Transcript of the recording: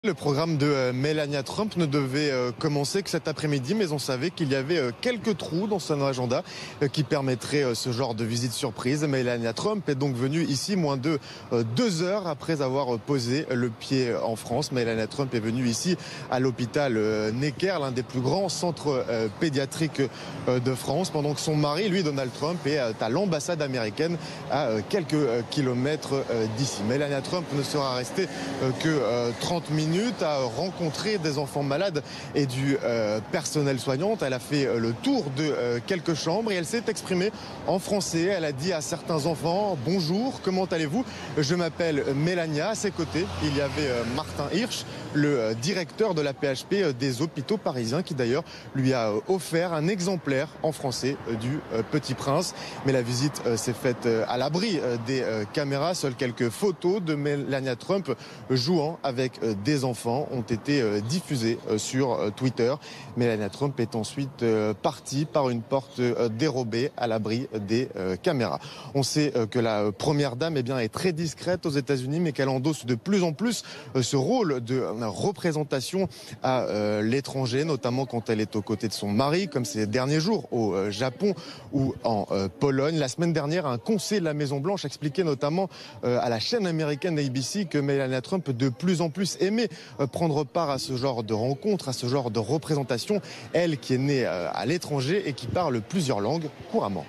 Le programme de Melania Trump ne devait commencer que cet après-midi, mais on savait qu'il y avait quelques trous dans son agenda qui permettraient ce genre de visite surprise. Melania Trump est donc venue ici moins de 2 heures après avoir posé le pied en France. Melania Trump est venue ici à l'hôpital Necker, l'un des plus grands centres pédiatriques de France, pendant que son mari, lui, Donald Trump, est à l'ambassade américaine à quelques kilomètres d'ici. Melania Trump ne sera restée que 30 minutes à rencontrer des enfants malades et du personnel soignant. Elle a fait le tour de quelques chambres et elle s'est exprimée en français. Elle a dit à certains enfants: bonjour, comment allez-vous? Je m'appelle Melania. À ses côtés, il y avait Martin Hirsch, le directeur de la PHP des hôpitaux parisiens, qui d'ailleurs lui a offert un exemplaire en français du Petit Prince. Mais la visite s'est faite à l'abri des caméras. Seules quelques photos de Melania Trump jouant avec des enfants ont été diffusées sur Twitter. Melania Trump est ensuite partie par une porte dérobée à l'abri des caméras. On sait que la première dame est très discrète aux États-Unis, mais qu'elle endosse de plus en plus ce rôle de représentation à l'étranger, notamment quand elle est aux côtés de son mari, comme ces derniers jours au Japon ou en Pologne. La semaine dernière, un conseiller de la Maison-Blanche expliquait notamment à la chaîne américaine ABC que Melania Trump de plus en plus aimait prendre part à ce genre de rencontres, à ce genre de représentation, elle qui est née à l'étranger et qui parle plusieurs langues couramment.